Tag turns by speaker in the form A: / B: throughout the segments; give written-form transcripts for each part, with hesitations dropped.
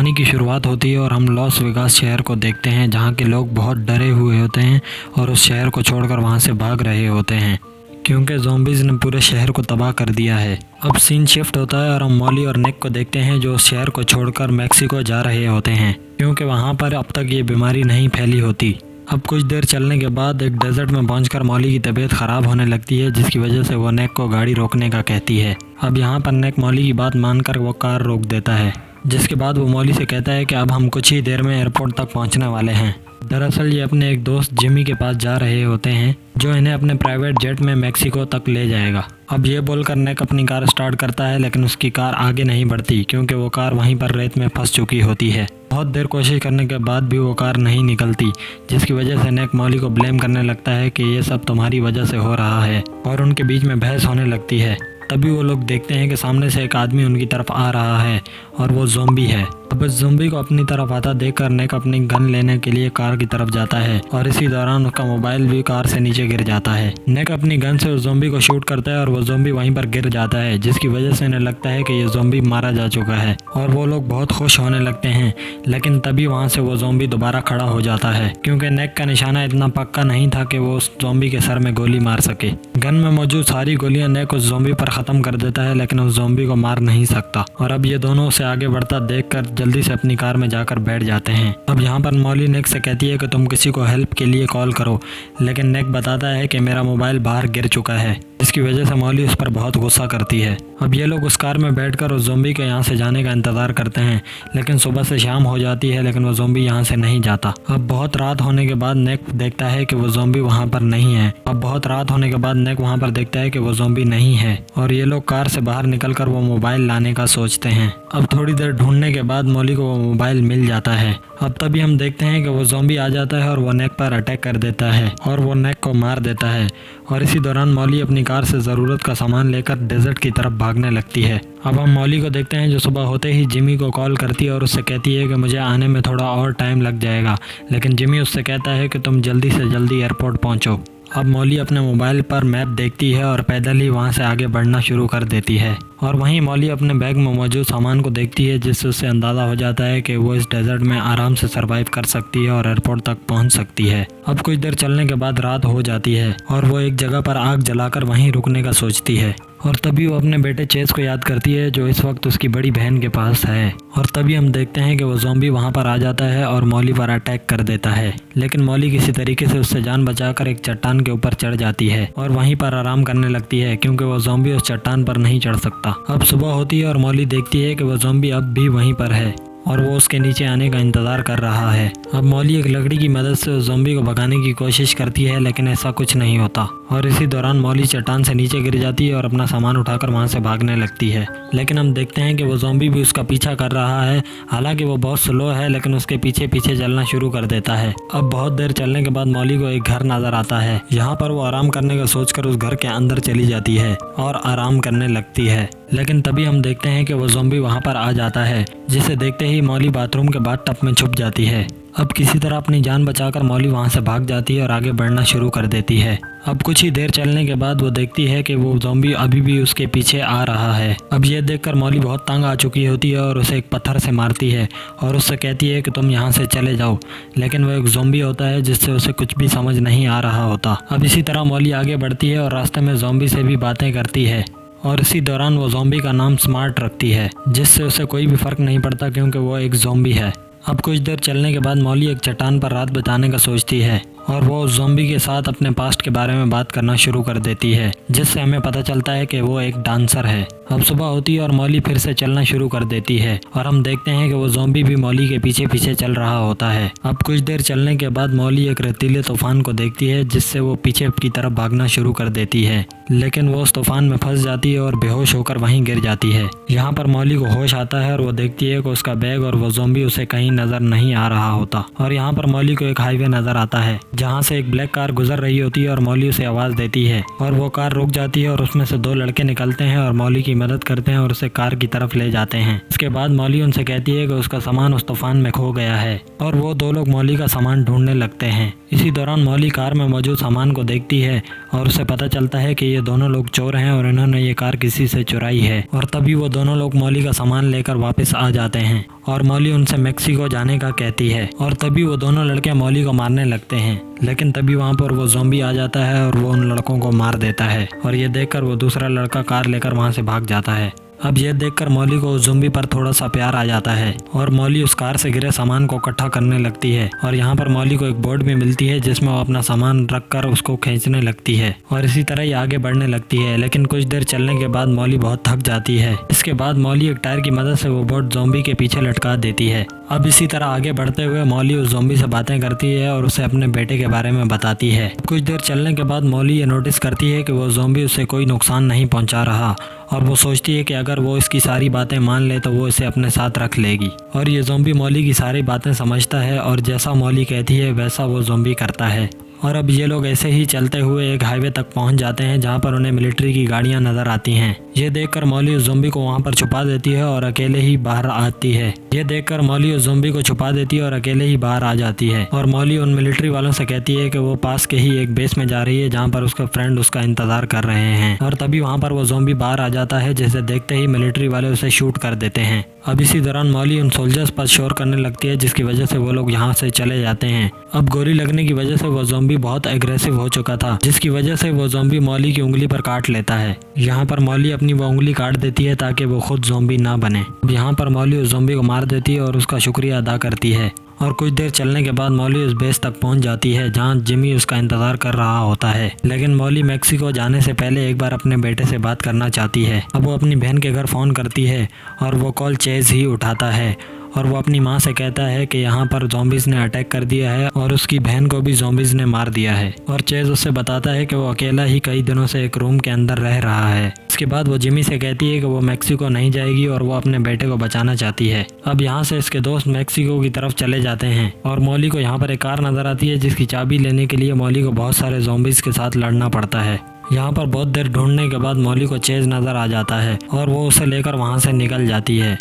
A: कहानी की शुरुआत होती है और हम लॉस वेगास शहर को देखते हैं, जहां के लोग बहुत डरे हुए होते हैं और उस शहर को छोड़कर वहां से भाग रहे होते हैं क्योंकि ज़ॉम्बीज़ ने पूरे शहर को तबाह कर दिया है। अब सीन शिफ्ट होता है और हम मॉली और निक को देखते हैं जो उस शहर को छोड़कर मैक्सिको जा रहे होते हैं क्योंकि वहां पर अब तक ये बीमारी नहीं फैली होती। अब कुछ देर चलने के बाद एक डेजर्ट में पहुंचकर मॉली की तबीयत ख़राब होने लगती है, जिसकी वजह से वो नेक को गाड़ी रोकने का कहती है। अब यहाँ पर नेक मॉली की बात मानकर वो कार रोक देता है, जिसके बाद वो मॉली से कहता है कि अब हम कुछ ही देर में एयरपोर्ट तक पहुंचने वाले हैं। दरअसल ये अपने एक दोस्त जिमी के पास जा रहे होते हैं जो इन्हें अपने प्राइवेट जेट में मैक्सिको तक ले जाएगा। अब ये बोलकर नेक अपनी कार स्टार्ट करता है, लेकिन उसकी कार आगे नहीं बढ़ती क्योंकि वो कार वहीं पर रेत में फंस चुकी होती है। बहुत देर कोशिश करने के बाद भी वो कार नहीं निकलती, जिसकी वजह से नेक मॉली को ब्लेम करने लगता है कि ये सब तुम्हारी वजह से हो रहा है और उनके बीच में बहस होने लगती है। तभी वो लोग देखते हैं कि सामने से एक आदमी उनकी तरफ आ रहा है और वो ज़ॉम्बी है। अब इस ज़ॉम्बी को अपनी तरफ आता देखकर नेक अपनी गन लेने के लिए कार की तरफ जाता है और इसी दौरान उसका मोबाइल भी कार से नीचे गिर जाता है। नेक अपनी गन से उस ज़ॉम्बी को शूट करता है और वो ज़ॉम्बी वहीं पर गिर जाता है, जिसकी वजह से इन्हें लगता है कि ये ज़ॉम्बी मारा जा चुका है और वो लोग बहुत खुश होने लगते हैं। लेकिन तभी वहाँ से वो ज़ॉम्बी दोबारा खड़ा हो जाता है क्योंकि नेक का निशाना इतना पक्का नहीं था कि वो उस ज़ॉम्बी के सर में गोली मार सके। गन में मौजूद सारी गोलियां नेक उस ज़ॉम्बी पर ख़त्म कर देता है, लेकिन उस ज़ॉम्बी को मार नहीं सकता। और अब ये दोनों उसे आगे बढ़ता देखकर जल्दी से अपनी कार में जाकर बैठ जाते हैं। अब यहाँ पर मॉली नेक से कहती है कि तुम किसी को हेल्प के लिए कॉल करो, लेकिन नेक बताता है कि मेरा मोबाइल बाहर गिर चुका है, जिसकी वजह से मॉली उस पर बहुत गुस्सा करती है। अब ये लोग उस कार में बैठकर उस ज़ॉम्बी के यहाँ से जाने का इंतज़ार करते हैं, लेकिन सुबह से शाम हो जाती है लेकिन वो ज़ॉम्बी यहाँ से नहीं जाता। अब बहुत रात होने के बाद नेक देखता है कि वो ज़ॉम्बी वहाँ पर नहीं है। अब बहुत रात होने के बाद नेक वहाँ पर देखता है कि वो ज़ॉम्बी नहीं है और ये लोग कार से बाहर निकलकर वो मोबाइल लाने का सोचते हैं। अब थोड़ी देर ढूंढने के बाद मॉली को वो मोबाइल मिल जाता है। अब तभी हम देखते हैं कि वो ज़ॉम्बी आ जाता है और वो नेक पर अटैक कर देता है और वो नेक को मार देता है। और इसी दौरान मॉली अपनी कार से ज़रूरत का सामान लेकर डेजर्ट की तरफ भागने लगती है। अब हम मॉली को देखते हैं जो सुबह होते ही जिमी को कॉल करती है और उससे कहती है कि मुझे आने में थोड़ा और टाइम लग जाएगा, लेकिन जिमी उससे कहता है कि तुम जल्दी से जल्दी एयरपोर्ट पहुंचो। अब मॉली अपने मोबाइल पर मैप देखती है और पैदल ही वहां से आगे बढ़ना शुरू कर देती है। और वहीं मॉली अपने बैग में मौजूद सामान को देखती है, जिससे उसे अंदाज़ा हो जाता है कि वो इस डेजर्ट में आराम से सरवाइव कर सकती है और एयरपोर्ट तक पहुंच सकती है। अब कुछ देर चलने के बाद रात हो जाती है और वो एक जगह पर आग जलाकर वहीं रुकने का सोचती है। और तभी वो अपने बेटे चेस को याद करती है जो इस वक्त उसकी बड़ी बहन के पास है। और तभी हम देखते हैं कि वो ज़ॉम्बी वहाँ पर आ जाता है और मॉली पर अटैक कर देता है, लेकिन मॉली किसी तरीके से उससे जान बचाकर एक चट्टान के ऊपर चढ़ जाती है और वहीं पर आराम करने लगती है क्योंकि वो ज़ॉम्बी उस चट्टान पर नहीं चढ़ सकता। अब सुबह होती है और मॉली देखती है कि वो ज़ॉम्बी अब भी वहीं पर है और वो उसके नीचे आने का इंतज़ार कर रहा है। अब मॉली एक लकड़ी की मदद से उस ज़ॉम्बी को भगाने की कोशिश करती है, लेकिन ऐसा कुछ नहीं होता। और इसी दौरान मॉली चट्टान से नीचे गिर जाती है और अपना सामान उठाकर वहां से भागने लगती है। लेकिन हम देखते हैं कि वो ज़ॉम्बी भी उसका पीछा कर रहा है। हालांकि वो बहुत स्लो है, लेकिन उसके पीछे पीछे चलना शुरू कर देता है। अब बहुत देर चलने के बाद मॉली को एक घर नजर आता है। यहाँ पर वो आराम करने का सोचकर उस घर के अंदर चली जाती है और आराम करने लगती है। लेकिन तभी हम देखते हैं कि वो ज़ॉम्बी वहाँ पर आ जाता है, जिसे देखते ही मॉली बाथरूम के बाथ टब में छुप जाती है। अब किसी तरह अपनी जान बचाकर मॉली वहाँ से भाग जाती है और आगे बढ़ना शुरू कर देती है। अब कुछ ही देर चलने के बाद वो देखती है कि वो ज़ॉम्बी अभी भी उसके पीछे आ रहा है। अब ये देखकर मॉली बहुत तंग आ चुकी होती है और उसे एक पत्थर से मारती है और उससे कहती है कि तुम यहाँ से चले जाओ, लेकिन वो एक ज़ॉम्बी होता है जिससे उसे कुछ भी समझ नहीं आ रहा होता। अब इसी तरह मॉली आगे बढ़ती है और रास्ते में ज़ॉम्बी से भी बातें करती है और इसी दौरान वो ज़ॉम्बी का नाम स्मार्ट रखती है, जिससे उसे कोई भी फ़र्क नहीं पड़ता क्योंकि वो एक ज़ॉम्बी है। अब कुछ देर चलने के बाद मॉली एक चट्टान पर रात बिताने का सोचती है और वो उस ज़ॉम्बी के साथ अपने पास्ट के बारे में बात करना शुरू कर देती है, जिससे हमें पता चलता है कि वो एक डांसर है। अब सुबह होती है और मॉली फिर से चलना शुरू कर देती है और हम देखते हैं कि वो ज़ॉम्बी भी मॉली के पीछे पीछे चल रहा होता है। अब कुछ देर चलने के बाद मॉली एक रेतीले तूफान को देखती है, जिससे वो पीछे की तरफ भागना शुरू कर देती है, लेकिन वो उस तूफान में फंस जाती है और बेहोश होकर वहीं गिर जाती है। यहाँ पर मॉली को होश आता है और वो देखती है कि उसका बैग और वो ज़ॉम्बी उसे कहीं नजर नहीं आ रहा होता। और यहाँ पर मॉली को एक हाईवे नजर आता है जहाँ से एक ब्लैक कार गुजर रही होती है और मॉली उसे आवाज़ देती है और वो कार रुक जाती है और उसमें से दो लड़के निकलते हैं और मॉली की मदद करते हैं और उसे कार की तरफ ले जाते हैं। इसके बाद मॉली उनसे कहती है कि उसका सामान उस तूफान में खो गया है और वो दो लोग मॉली का सामान ढूंढने लगते हैं। इसी दौरान मॉली कार में मौजूद सामान को देखती है और उसे पता चलता है कि ये ये दोनों लोग चोर हैं और इन्होंने ये कार किसी से चुराई है। और तभी वो दोनों लोग मौली का सामान लेकर वापस आ जाते हैं और मौली उनसे मेक्सिको जाने का कहती है। और तभी वो दोनों लड़के मौली को मारने लगते हैं, लेकिन तभी वहाँ पर वो ज़ॉम्बी आ जाता है और वो उन लड़कों को मार देता है। और ये देखकर वो दूसरा लड़का कार लेकर वहाँ से भाग जाता है। अब ये देखकर मौली को उस ज़ॉम्बी पर थोड़ा सा प्यार आ जाता है और मौली उस कार से गिरे सामान को इकट्ठा करने लगती है। और यहाँ पर मौली को एक बोर्ड भी मिलती है जिसमें वो अपना सामान रखकर उसको खींचने लगती है और इसी तरह ही आगे बढ़ने लगती है। लेकिन कुछ देर चलने के बाद मौली बहुत थक जाती है। इसके बाद मौली एक टायर की मदद से वो बोर्ड ज़ॉम्बी के पीछे लटका देती है। अब इसी तरह आगे बढ़ते हुए मौली उस ज़ॉम्बी से बातें करती है और उसे अपने बेटे के बारे में बताती है। कुछ देर चलने के बाद मौली ये नोटिस करती है कि वो ज़ॉम्बी उसे कोई नुकसान नहीं पहुंचा रहा और वो सोचती है कि अगर वो इसकी सारी बातें मान ले तो वो इसे अपने साथ रख लेगी। और ये ज़ॉम्बी मौली की सारी बातें समझता है और जैसा मौली कहती है वैसा वो ज़ॉम्बी करता है। और अब ये लोग ऐसे ही चलते हुए एक हाईवे तक पहुंच जाते हैं जहां पर उन्हें मिलिट्री की गाड़ियां नजर आती हैं। ये देखकर मौली उस ज़ॉम्बी को वहां पर छुपा देती है और अकेले ही बाहर आती है। ये देखकर मौली उस ज़ॉम्बी को छुपा देती है और अकेले ही बाहर आ जाती है। और मौली उन मिलिट्री वालों से कहती है कि वो पास के ही एक बेस में जा रही है जहाँ पर उसका फ्रेंड उसका इंतजार कर रहे हैं। और तभी वहाँ पर वो ज़ॉम्बी बाहर आ जाता है, जिसे देखते ही मिलिट्री वाले उसे शूट कर देते हैं। अब इसी दौरान मौली उन सोल्जर्स पर शोर करने लगती है जिसकी वजह से वो लोग यहाँ से चले जाते हैं। अब गोली लगने की वजह से वो ज़ॉम्बी बहुत एग्रेसिव हो चुका था, जिसकी वजह से वो ज़ॉम्बी मौली की उंगली पर काट लेता है। यहाँ पर मौली अपनी वो उंगली काट देती है ताकि वो खुद ज़ॉम्बी ना बने। अब यहाँ पर मौली उस ज़ॉम्बी को मार देती है और उसका शुक्रिया अदा करती है। और कुछ देर चलने के बाद मौली उस बेस तक पहुंच जाती है जहां जिमी उसका इंतजार कर रहा होता है। लेकिन मौली मेक्सिको जाने से पहले एक बार अपने बेटे से बात करना चाहती है। अब वो अपनी बहन के घर फ़ोन करती है और वो कॉल चेज ही उठाता है और वो अपनी माँ से कहता है कि यहाँ पर ज़ॉम्बीज़ ने अटैक कर दिया है और उसकी बहन को भी ज़ॉम्बीज़ ने मार दिया है। और चेज उससे बताता है कि वो अकेला ही कई दिनों से एक रूम के अंदर रह रहा है। इसके बाद वो जिमी से कहती है कि वो मेक्सिको नहीं जाएगी और वो अपने बेटे को बचाना चाहती है। अब यहाँ से इसके दोस्त मेक्सिको की तरफ चले जाते हैं और मौली को यहाँ पर एक कार नजर आती है जिसकी चाबी लेने के लिए मौली को बहुत सारे ज़ॉम्बीज़ के साथ लड़ना पड़ता है। यहाँ पर बहुत देर ढूंढने के बाद मौली को चेज नज़र आ जाता है और वो उसे लेकर वहाँ से निकल जाती है।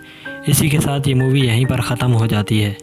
A: इसी के साथ ये मूवी यहीं पर ख़त्म हो जाती है।